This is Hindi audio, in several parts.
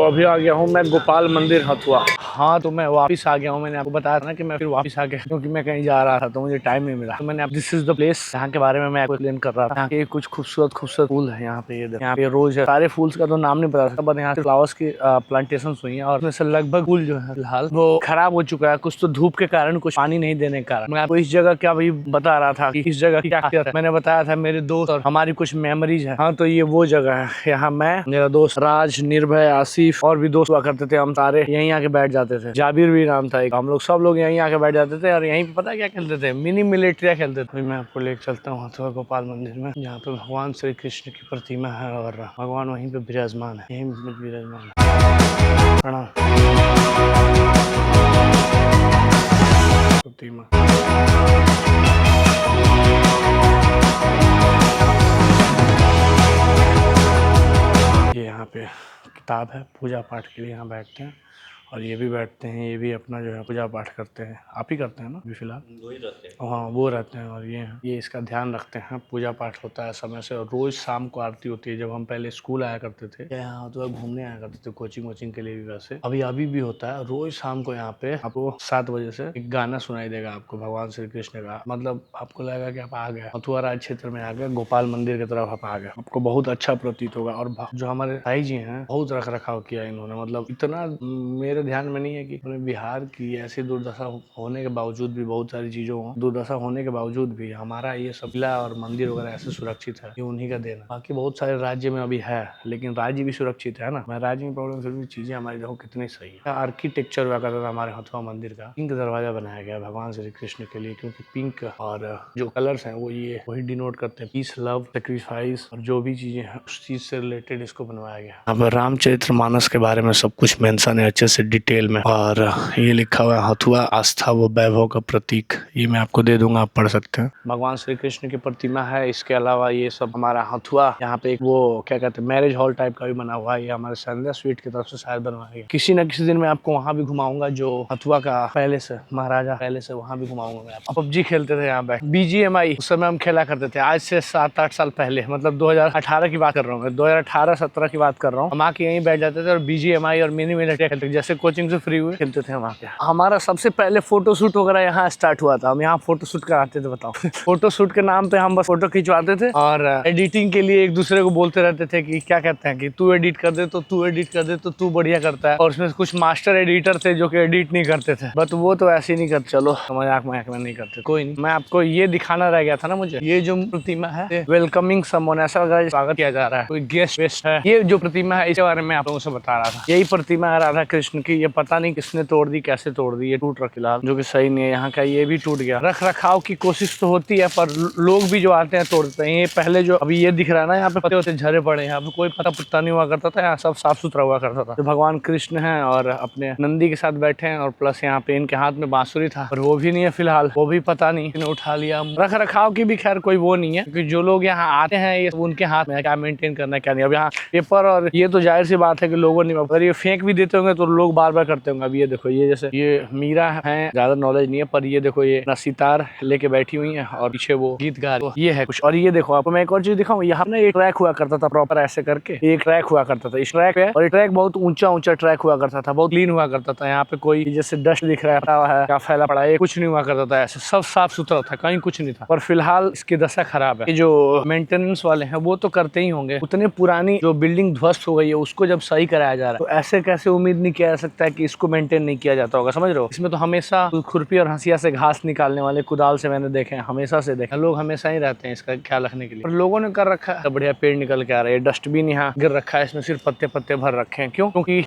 अभी आ गया हूँ मैं गोपाल मंदिर हथुआ। हाँ तो मैं वापस आ गया हूँ। मैंने आपको बताया था ना कि मैं फिर वापस आ गया क्योंकि मैं कहीं जा रहा था तो मुझे टाइम नहीं मिला। तो मैंने दिस इज द प्लेस यहाँ के बारे में मैं आपको एक्सप्लेन कर रहा था। यहाँ के कुछ खूबसूरत फूल है यहाँ पे। ये यहाँ पे रोज है। सारे फूल्स का तो नाम नहीं पता था, बट यहाँ से फ्लावर्स की प्लांटेशन हुई है और उसमें से लगभग फूल जो है फिलहाल वो खराब हो चुका है, कुछ तो धूप के कारण, कुछ पानी नहीं देने के कारण। मैं आपको इस जगह क्या भी बता रहा था कि इस जगह की क्या खासियत है। मैंने बताया था मेरे दोस्त और हमारी कुछ मेमोरीज है। हाँ तो ये वो जगह है। यहाँ मैं, मेरा दोस्त राज, निर्भय, आसिफ और भी दोस्त हुआ करते थे। हम सारे यहीं आके बैठ जाते थे। जाबिर भी नाम था एक। हम लोग सब लोग यहीं आके बैठ जाते थे और यहीं पे पता क्या खेलते थे, मिनी मिलिट्रिया खेलते थे। मैं आपको लेकर चलता हूँ हथुआ गोपाल मंदिर में, जहाँ पे भगवान श्री कृष्ण की प्रतिमा है और भगवान वहीं पे विराजमान है। यहीं विराजमान है। प्रणाम। प्रतिमा ये यहाँ पे किताब है, पूजा पाठ के लिए यहाँ बैठते हैं और ये भी बैठते हैं। ये भी अपना जो है पूजा पाठ करते हैं। आप ही करते हैं ना अभी फिलहाल? वो ही रहते हैं। हाँ वो रहते हैं और ये इसका ध्यान रखते हैं। पूजा पाठ होता है समय से और रोज शाम को आरती होती है। जब हम पहले स्कूल आया करते थे, यहाँ तो घूमने आया करते थे कोचिंग के लिए भी, वैसे अभी भी होता है। रोज शाम को यहाँ पे आपको 7 बजे से एक गाना सुनाई देगा आपको भगवान श्री कृष्ण का। मतलब आपको लगेगा कि आप आ गए मथुआ राज क्षेत्र में, आ गए गोपाल मंदिर की तरफ आप आ गए। आपको बहुत अच्छा प्रतीत होगा। और जो हमारे भाई जी हैं बहुत रख रखाव किया इन्होंने। मतलब इतना मेरे ध्यान में नहीं है कि बिहार की ऐसी दुर्दशा होने के बावजूद भी, बहुत सारी चीजों दुर्दशा होने के बावजूद भी हमारा ये सब किला और मंदिर वगैरह ऐसे सुरक्षित है, ये उन्हीं का देन है। बाकी बहुत सारे राज्य में अभी है लेकिन राज्य भी सुरक्षित है ना। मैं राज्य में प्रॉब्लम, फिर भी चीजें हमारी देखो कितनी सही है। आर्किटेक्चर हुआ करता था हमारे हथुआ मंदिर का। पिंक दरवाजा बनाया गया भगवान श्री कृष्ण के लिए, क्योंकि पिंक और जो कलर्स हैं वो ये वही डिनोट करते हैं पीस, लव, सेक्रीफाइस और जो भी चीजें हैं उस चीज से रिलेटेड इसको बनवाया गया। अब रामचरितमानस के बारे में सब कुछ मेंशन है अच्छे से डिटेल में। और ये लिखा हुआ है हथुआ आस्था व वैभव का प्रतीक। ये मैं आपको दे दूंगा, आप पढ़ सकते हैं। भगवान श्री कृष्ण की प्रतिमा है। इसके अलावा ये सब हमारा हथुआ, यहाँ पे एक वो क्या कहते हैं मैरिज हॉल टाइप का भी बना हुआ है। ये हमारे संध्या स्वीट की तरफ से शायद बनवाया गया। किसी न किसी दिन मैं आपको वहाँ भी घुमाऊंगा जो हथुआ का पैलेस है, महाराजा पैलेस है, वहाँ भी घुमाऊंगा मैं आपको। पबजी खेलते थे यहाँ पे, BGMI उस समय हम खेला करते थे। आज से 7-8 साल पहले, मतलब 2018 की बात कर रहा हूँ मैं, 2018-17 की बात कर रहा हूँ। हम आके यहीं बैठ जाते थे और BGMI और मिनी मिलिट्री खेलते थे। जैसे कोचिंग से फ्री हुए खेलते थे वहाँ पे। हमारा सबसे पहले फोटो शूट वगैरह यहाँ स्टार्ट हुआ था। हम यहाँ फोटो शूट कराते थे, बताओ। फोटो शूट के नाम पे हम बस फोटो खिंचवाते थे और एडिटिंग के लिए एक दूसरे को बोलते रहते थे कि क्या कहते हैं कि तू एडिट कर दे तो तू एडिट कर दे तो तू बढ़िया करता है। और उसमें कुछ मास्टर एडिटर थे जो कि एडिट नहीं करते थे, बट वो तो ऐसे ही नहीं करते। चलो मजाक में नहीं करते, कोई नहीं। मैं आपको ये दिखाना रह गया था ना मुझे। ये जो प्रतिमा है वेलकमिंग समवन, ऐसा स्वागत किया जा रहा है, कोई गेस्ट वेस्ट है। ये जो प्रतिमा है इसके बारे में आप लोगों से बता रहा था। यही प्रतिमा है राधा कृष्ण की। ये पता नहीं किसने तोड़ दी, कैसे तोड़ दी। ये टूट रहा फिलहाल, जो कि सही नहीं है। यहाँ का ये भी टूट गया। रख रखाव की कोशिश तो होती है पर लोग भी जो आते हैं तोड़ते हैं। ये पहले जो अभी ये दिख रहा है ना, यहाँ पे पत्ते होते झरे पड़े हैं। यहाँ पे कोई पता पुत्ता नहीं हुआ करता था। यहाँ सब साफ सुथरा हुआ करता था। तो भगवान कृष्ण है और अपने नंदी के साथ बैठे हैं और प्लस यहाँ पे इनके हाथ में बांसुरी था और वो भी नहीं है फिलहाल, वो भी पता नहीं इन्हें उठा लिया। रख रखाव की भी खैर कोई वो नहीं है, क्योंकि जो लोग यहाँ आते हैं ये उनके हाथ में क्या मेंटेन करना है क्या नहीं। अब यहाँ पेपर और ये तो जाहिर सी बात है कि लोगों ने, अगर ये फेंक भी देते होंगे तो लोग बार बार करते होंगे। अब ये देखो, ये जैसे ये मीरा है, ज्यादा नॉलेज नहीं है पर ये देखो ये अपना सितार लेके बैठी हुई है और पीछे वो गीत गा रही है। ये है कुछ। और ये देखो आपको मैं एक और चीज दिखाऊं, यहाँ ना एक ट्रैक हुआ करता था प्रॉपर ऐसे करके, एक ट्रैक हुआ करता था इस ट्रैक पे। और ये ट्रैक बहुत ऊंचा ट्रैक हुआ करता था, बहुत क्लीन हुआ करता था। यहाँ पे कोई जैसे डस्ट दिख रहा है क्या फैला पड़ा है, कुछ नहीं हुआ करता था। ऐसे सब साफ सुथरा था, कहीं कुछ नहीं था। पर फिलहाल इसकी दशा खराब है। ये जो मेंटेनेंस वाले हैं वो तो करते ही होंगे। उतनी पुरानी जो बिल्डिंग ध्वस्त हो गई है उसको जब सही कराया जा रहा है तो ऐसे कैसे उम्मीद नहीं किया जा सकता है कि इसको मेंटेन नहीं किया जाता होगा, समझ रहे हो। इसमें तो हमेशा खुरपी और हंसिया से घास निकालने वाले, कुदाल से मैंने देखे हैं, हमेशा से देखे लोग हमेशा ही रहते हैं इसका ख्याल रखने के लिए। और लोगों ने कर रखा है, बढ़िया पेड़ निकल के आ रहे हैं। डस्टबिन यहाँ गिर रखा है, इसमें सिर्फ पत्ते पत्ते भर रखे हैं। क्यों? क्योंकि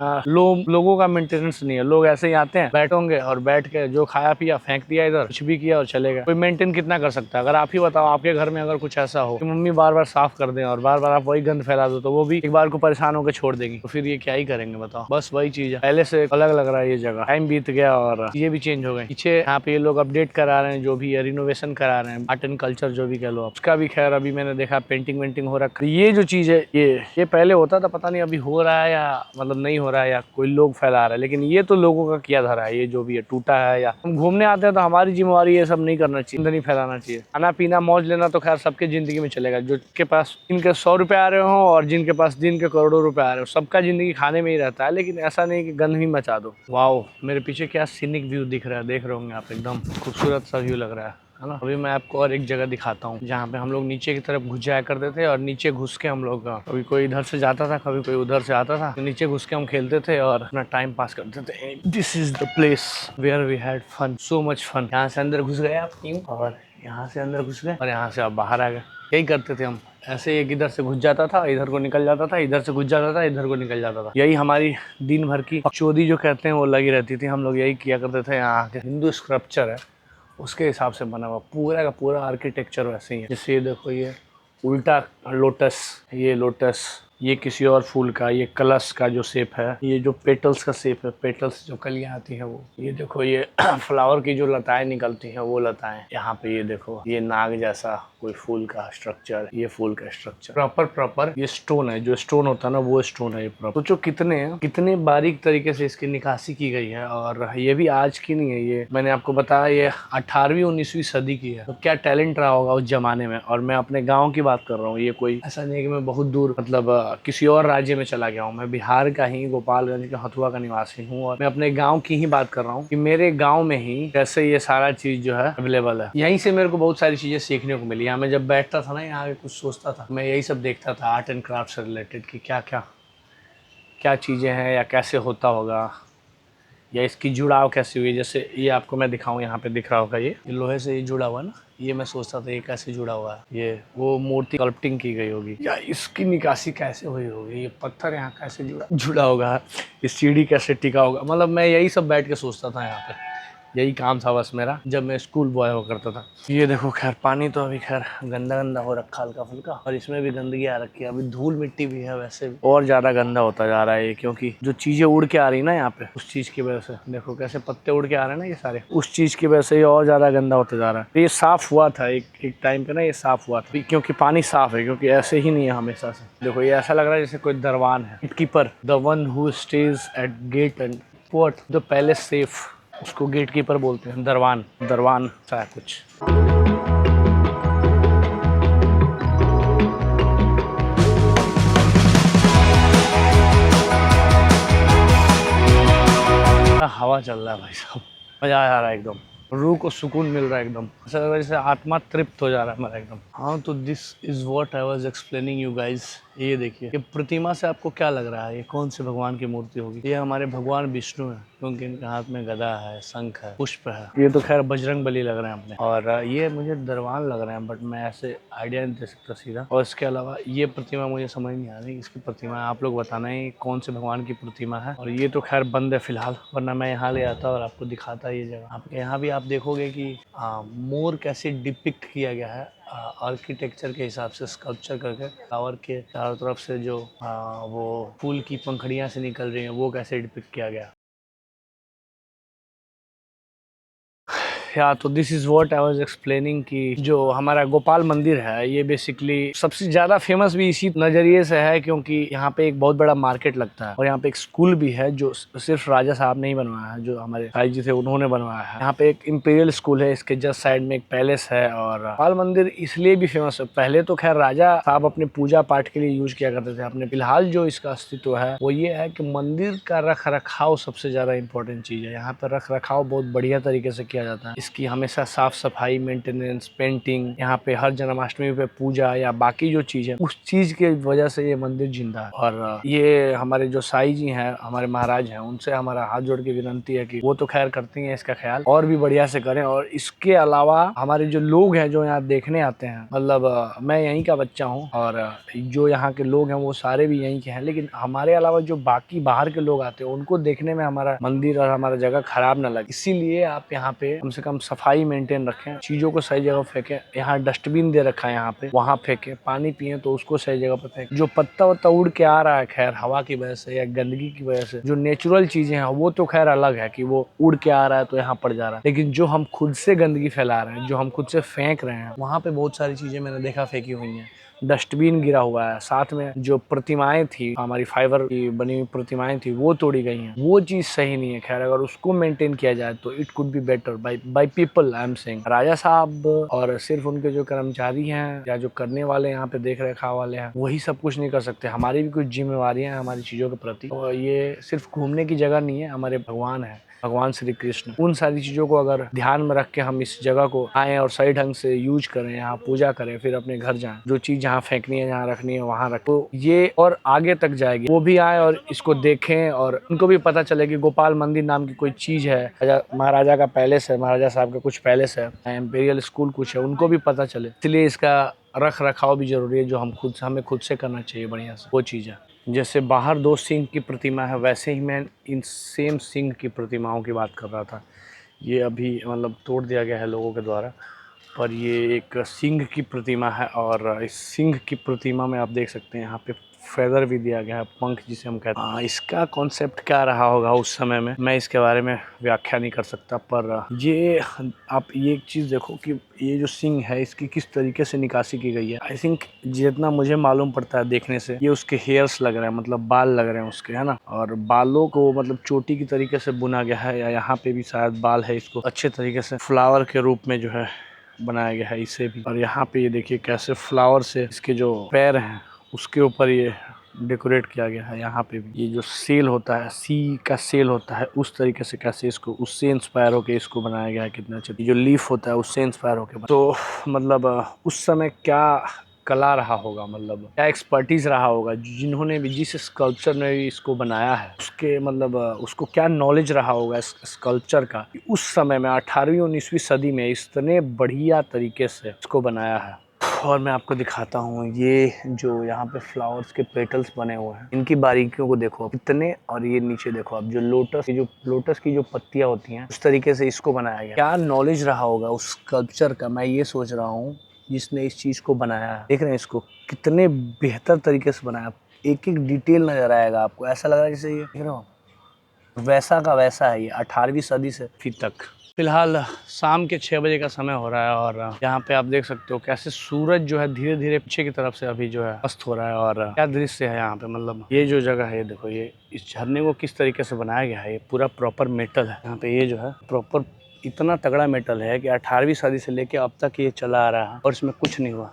लोगों का मेंटेनेंस नहीं है। लोग ऐसे ही आते हैं, बैठोगे और बैठ के जो खाया पिया फेंक दिया इधर, कुछ भी किया और चले गए। कोई मेंटेन कितना कर सकता है। अगर आप ही बताओ, आपके घर में अगर कुछ ऐसा हो कि मम्मी बार बार साफ कर दें और बार बार आप वही गंद फैला दो तो वो भी एक बार को परेशान होकर छोड़ देंगी, तो फिर ये क्या ही करेंगे बताओ। बस वही चीज है, पहले से अलग लग रहा है ये जगह। टाइम बीत गया और ये भी चेंज हो गए। पीछे यहाँ पे ये लोग अपडेट करा रहे हैं, जो भी रिनोवेशन करा रहे हैं, आर्ट एंड कल्चर जो भी कह लो, उसका भी खैर अभी मैंने देखा पेंटिंग वेंटिंग हो रखा है। ये जो चीज है ये पहले होता था, पता नहीं अभी हो रहा है या मतलब नहीं हो रहा है या कोई लोग फैला रहा है, लेकिन ये तो लोगों का किया धरा है। ये जो भी है टूटा है, या हम घूमने आते हैं तो हमारी जिम्मेवारी ये सब नहीं करना चाहिए, नहीं फैलाना चाहिए। खाना पीना मौज लेना तो खैर सबके जिंदगी में चलेगा, जो के पास जिनके 100 रुपए आ रहे हो और जिनके पास दिन के करोड़ों रुपए आ रहे हो, सबका जिंदगी खाने में ही रहता है। लेकिन ऐसा नहीं कि गंद ही मचा दो। वाओ, मेरे पीछे क्या सीनिक व्यू दिख रहा है, देख रहे होंगे आप, एकदम खूबसूरत सा व्यू लग रहा है ना। अभी मैं आपको और एक जगह दिखाता हूँ जहाँ पे हम लोग नीचे की तरफ घुस जाया करते थे, और नीचे घुस के हम लोग कभी कोई इधर से जाता था, कभी कोई उधर से आता था, तो नीचे घुस के हम खेलते थे और अपना टाइम पास करते थे। This is the place where we had fun, so much fun. यहाँ से अंदर घुस गए आप यूं, और यहाँ से अंदर घुस गए, और यहाँ से आप बाहर आ गए। यही करते थे हम। ऐसे एक इधर से घुस जाता था, इधर को निकल जाता था, इधर से घुस जाता था, इधर को निकल जाता था। यही हमारी दिन भर की चोदी जो कहते हैं वो लगी रहती थी। हम लोग यही किया करते थे। यहाँ के हिंदू स्क्रप्चर है उसके हिसाब से बना हुआ पूरा का पूरा आर्किटेक्चर वैसे ही है। जैसे ये देखो, ये उल्टा लोटस, ये लोटस, ये किसी और फूल का, ये कलश का जो शेप है, ये जो पेटल्स का शेप है, पेटल्स जो कलियां आती है वो, ये देखो ये फ्लावर की जो लताएं निकलती हैं वो लताएं। यहाँ पे ये देखो, ये नाग जैसा कोई फूल का स्ट्रक्चर, ये फूल का स्ट्रक्चर प्रॉपर ये स्टोन है, जो स्टोन होता है ना वो स्टोन है ये प्रॉपर। तो कितने बारीक तरीके से इसकी निकासी की गई है। और ये भी आज की नहीं है, ये मैंने आपको बताया ये 18वीं 19वीं सदी की है। तो क्या टैलेंट रहा होगा उस जमाने में। और मैं अपने गाँव की बात कर रहा हूँ, ये कोई ऐसा नहीं है कि मैं बहुत दूर मतलब किसी और राज्य में चला गया हूँ। मैं बिहार का ही गोपालगंज के हथुआ का निवासी हूँ, और मैं अपने गांव की ही बात कर रहा हूँ कि मेरे गांव में ही कैसे ये सारा चीज जो है अवेलेबल है। यहीं से मेरे को बहुत सारी चीजें सीखने को मिली। यहाँ मैं जब बैठता था ना, यहाँ आके कुछ सोचता था, मैं यही सब देखता था आर्ट एंड क्राफ्ट से रिलेटेड कि क्या चीजें हैं या कैसे होता होगा, या इसकी जुड़ाव कैसे हुई। जैसे ये आपको मैं दिखाऊं, यहाँ पे दिख रहा होगा ये लोहे से ये जुड़ा हुआ है ना, ये मैं सोचता था ये कैसे जुड़ा हुआ है। ये वो मूर्ति स्कल्पटिंग की गई होगी, या इसकी निकासी कैसे हुई होगी, ये पत्थर यहाँ कैसे जुड़ा होगा, ये सीढ़ी कैसे टिका होगा। मतलब मैं यही सब बैठ के सोचता था यहाँ पे। यही काम था बस मेरा जब मैं स्कूल बॉय हो करता था। ये देखो, खैर पानी तो अभी खैर गंदा हो रखा हल्का फुल्का, और इसमें भी गंदगी आ रखी है। अभी धूल मिट्टी भी है, वैसे भी और ज्यादा गंदा होता जा रहा है ये, क्योंकि जो चीजें उड़ के आ रही ना यहाँ पे, उस चीज की वजह से देखो कैसे पत्ते उड़ के आ रहे हैं ना ये सारे, उस चीज की वजह से ये और ज्यादा गंदा होता जा रहा है। ये साफ हुआ था एक टाइम पे ना, ये साफ हुआ था क्योंकि पानी साफ है, क्योंकि ऐसे ही नहीं है हमेशा से। देखो ये ऐसा लग रहा है जैसे कोई दरवान है, keeper, the one who stays at gate and what the palace safe, उसको गेट कीपर बोलते हैं, दरवान सा है कुछ। हवा चल रहा है भाई साहब, मजा आ रहा है एकदम, रूह को सुकून मिल रहा है एकदम, ऐसा लग रहा है जैसे आत्मा तृप्त हो जा रहा है हमारा एकदम। हाँ, तो this is what I was explaining you guys. ये देखिए, ये प्रतिमा से आपको क्या लग रहा है, ये कौन से भगवान की मूर्ति होगी? ये हमारे भगवान विष्णु है, क्योंकि इनके हाथ में गदा है, शंख है, पुष्प है। ये तो खैर बजरंग बली लग रहे हैं अपने, और ये मुझे दरवान लग रहे हैं, बट मैं ऐसे आइडिया नहीं दे सकता सीधा। और इसके अलावा ये प्रतिमा मुझे समझ नहीं आ रही, इसकी प्रतिमा है, आप लोग बताना है कौन से भगवान की प्रतिमा है। और ये तो खैर बंद है फिलहाल, वरना मैं यहाँ ले आता और आपको दिखाता ये जगह। आप यहाँ भी आप देखोगे कि मोर कैसे डिपिक्ट किया गया है आर्किटेक्चर के हिसाब से, स्कल्पचर करके। फ्लावर के चारों तरफ से जो वो फूल की पंखड़ियाँ से निकल रही हैं, वो कैसे डिपिक्ट किया गया। या तो this is what I was explaining कि जो हमारा गोपाल मंदिर है, ये बेसिकली सबसे ज्यादा फेमस भी इसी नजरिए से है, क्योंकि यहाँ पे एक बहुत बड़ा मार्केट लगता है, और यहाँ पे एक स्कूल भी है जो सिर्फ राजा साहब ने ही बनवाया है, जो हमारे भाई जी थे उन्होंने बनवाया है। यहाँ पे एक इंपीरियल स्कूल है, इसके जस्ट साइड में एक पैलेस है। और गोपाल मंदिर इसलिए भी फेमस है, पहले तो खैर राजा साहब अपने पूजा पाठ के लिए यूज किया करते थे अपने। फिलहाल जो इसका अस्तित्व है वो ये है कि मंदिर का रख रखाव सबसे ज्यादा इंपॉर्टेंट चीज है। यहाँ पर रख रखाव बहुत बढ़िया तरीके से किया जाता है, इसकी हमेशा साफ सफाई, मेंटेनेंस, पेंटिंग, यहाँ पे हर जन्माष्टमी पे पूजा या बाकी जो चीज है, उस चीज के वजह से ये मंदिर जिंदा है। और ये हमारे जो साईं जी हैं, हमारे महाराज हैं, उनसे हमारा हाथ जोड़ के विनती है कि वो तो खैर करती हैं, इसका ख्याल और भी बढ़िया से करें। और इसके अलावा हमारे जो लोग हैं जो यहाँ देखने आते हैं, मतलब मैं यहीं का बच्चा हूँ और जो यहाँ के लोग हैं वो सारे भी यहीं के हैं, लेकिन हमारे अलावा जो बाकी बाहर के लोग आते हैं उनको देखने में हमारा मंदिर और हमारा जगह खराब ना लगे, इसीलिए आप यहाँ पे कम से कम कम सफाई मेंटेन रखें, चीज़ों को सही जगह फेंकें। यहाँ डस्टबिन दे रखा है, यहाँ पे वहाँ फेंकें। पानी पिए तो उसको सही जगह पे फेंकें। जो पत्ता वत्ता उड़ के आ रहा है खैर हवा की वजह से या गंदगी की वजह से, जो नेचुरल चीज़ें हैं वो तो खैर अलग है कि वो उड़ के आ रहा है तो यहाँ पड़ जा रहा है, लेकिन जो हम खुद से गंदगी फैला रहे हैं, जो हम खुद से फेंक रहे हैं, वहाँ पे बहुत सारी चीज़ें मैंने देखा फेंकी हुई हैं। डस्टबिन गिरा हुआ है, साथ में जो प्रतिमाएं थी, हमारी फाइबर की बनी हुई प्रतिमाएं थी, वो तोड़ी गई हैं। वो चीज़ सही नहीं है। खैर अगर उसको मेंटेन किया जाए तो it could be better by people. I am saying राजा साहब और सिर्फ उनके जो कर्मचारी हैं या जो करने वाले यहाँ पे देख रेखा वाले हैं, वही सब कुछ नहीं कर सकते। हमारी भी कुछ जिम्मेवारियां हैं हमारी चीज़ों के प्रति। और ये सिर्फ घूमने की जगह नहीं है, हमारे भगवान है, भगवान श्री कृष्ण। उन सारी चीज़ों को अगर ध्यान में रख के हम इस जगह को आएँ और सही ढंग से यूज करें, यहाँ पूजा करें, फिर अपने घर जाएं, जो चीज़ जहाँ फेंकनी है, जहाँ रखनी है वहाँ रखो, तो ये और आगे तक जाएगी। वो भी आए और इसको देखें और उनको भी पता चले कि गोपाल मंदिर नाम की कोई चीज़ है, महाराजा का पैलेस है, महाराजा साहब का कुछ पैलेस है, एम्पेरियल स्कूल कुछ है, उनको भी पता चले। इसलिए इसका रख रखाव भी जरूरी है, जो हमें खुद से करना चाहिए बढ़िया से। वो चीज़ है। जैसे बाहर 2 सिंह की प्रतिमा है, वैसे ही मैं इन सेम सिंह की प्रतिमाओं की बात कर रहा था। ये अभी मतलब तोड़ दिया गया है लोगों के द्वारा, पर ये एक सिंह की प्रतिमा है और इस सिंह की प्रतिमा में आप देख सकते हैं यहाँ पे फेदर भी दिया गया है, पंख जिसे हम कहते हैं। इसका कॉन्सेप्ट क्या रहा होगा उस समय में, मैं इसके बारे में व्याख्या नहीं कर सकता, पर ये आप ये एक चीज़ देखो कि ये जो सिंह है इसकी किस तरीके से निकासी की गई है। आई थिंक जितना मुझे मालूम पड़ता है देखने से, ये उसके हेयर्स लग रहे हैं, मतलब बाल लग रहे हैं उसके, है ना। और बालों को मतलब चोटी की तरीके से बुना गया है, या यहाँ पे भी शायद बाल है, इसको अच्छे तरीके से फ्लावर के रूप में जो है बनाया गया है इसे भी। और यहाँ पे ये देखिए कैसे फ्लावर से इसके जो पैर हैं उसके ऊपर ये डेकोरेट किया गया है। यहाँ पे भी ये जो सेल होता है, सी का सेल होता है, उस तरीके से कैसे इसको उससे इंस्पायर होके इसको बनाया गया है। कितना अच्छा। जो लीफ होता है उससे इंस्पायर होके तो मतलब उस समय क्या कला रहा होगा, मतलब क्या एक्सपर्टीज रहा होगा, जिन्होंने भी, जिस स्कल्पचर ने भी इसको बनाया है, उसके मतलब उसको क्या नॉलेज रहा होगा इस स्कल्पचर का, उस समय में 18वीं 19वीं सदी में इतने बढ़िया तरीके से इसको बनाया है। और मैं आपको दिखाता हूँ ये जो यहाँ पे फ्लावर्स के पेटल्स बने हुए हैं, इनकी बारीकियों को देखो कितने। और ये नीचे देखो आप, जो लोटस की जो पत्तियां होती हैं, उस तरीके से इसको बनाया गया। क्या नॉलेज रहा होगा उस स्कल्पचर का, मैं ये सोच रहा हूँ, जिसने इस चीज को बनाया है। देख रहे हैं इसको कितने बेहतर तरीके से बनाया, एक एक डिटेल नजर आएगा आपको। ऐसा लग रहा है जैसे ये देख रहे हो वैसा का वैसा है, ये 18वीं सदी से अभी तक। फिलहाल शाम के 6 बजे का समय हो रहा है और यहाँ पे आप देख सकते हो कैसे सूरज जो है धीरे धीरे पीछे की तरफ से अभी जो है अस्त हो रहा है। और क्या दृश्य है यहाँ पे, मतलब ये जो जगह है, ये देखो ये इस झरने को किस तरीके से बनाया गया है। ये पूरा प्रॉपर मेटल है यहाँ पे, ये जो है प्रॉपर इतना तगड़ा मेटल है कि 18वीं सदी से लेके अब तक ये चला आ रहा है और इसमें कुछ नहीं हुआ।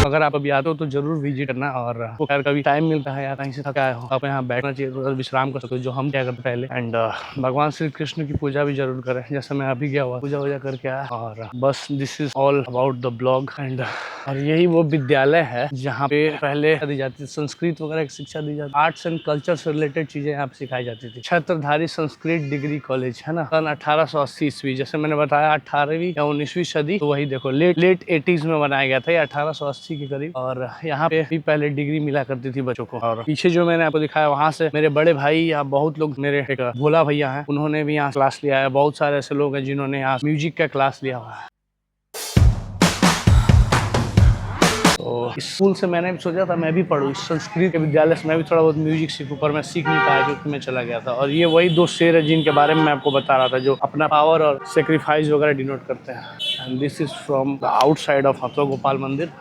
अगर आप अभी आते हो तो जरूर विजिट करना। और खैर कभी टाइम मिलता है या कहीं से थका आए हो, आप यहाँ बैठना चाहिए, तो विश्राम कर सकते हो, जो हम क्या करते पहले। एंड भगवान श्री कृष्ण की पूजा भी जरूर करें, जैसे मैं अभी गया हुआ पूजा वूजा करके आया। और बस this is all about the blog. And और यही वो विद्यालय है जहाँ पे पहले दी जाती थी संस्कृत वगैरह की शिक्षा दी जाती, आर्ट्स एंड कल्चर से रिलेटेड चीजें यहाँ पे सिखाई जाती थी। छत्रधारी संस्कृत डिग्री कॉलेज है ना, सन 1880 ईस्वी, जैसे मैंने बताया 18वीं या 19वीं सदी, तो वही देखो लेट 80s में बनाया गया था, ये 1880 के करीब। और यहाँ पे भी पहले डिग्री मिला करती थी बच्चों को। और पीछे जो मैंने आपको दिखाया, वहाँ से मेरे बड़े भाई या बहुत लोग, मेरे एक भोला भैया हैं, उन्होंने भी यहाँ क्लास लिया है। बहुत सारे ऐसे लोग हैं जिन्होंने यहाँ म्यूजिक का क्लास लिया हुआ है। तो स्कूल से मैंने भी सोचा था मैं भी पढ़ूँ इस संस्कृत के विद्यालय से, मैं भी थोड़ा बहुत म्यूजिक सीखूं, पर मैं सीख नहीं पाया क्योंकि मैं चला गया था। और ये वही 2 शेर है जिनके बारे में मैं आपको बता रहा था, जो अपना पावर और सेक्रीफाइस वगैरह डिनोट करते हैं। And this is from the outside of Hathua Gopal मंदिर।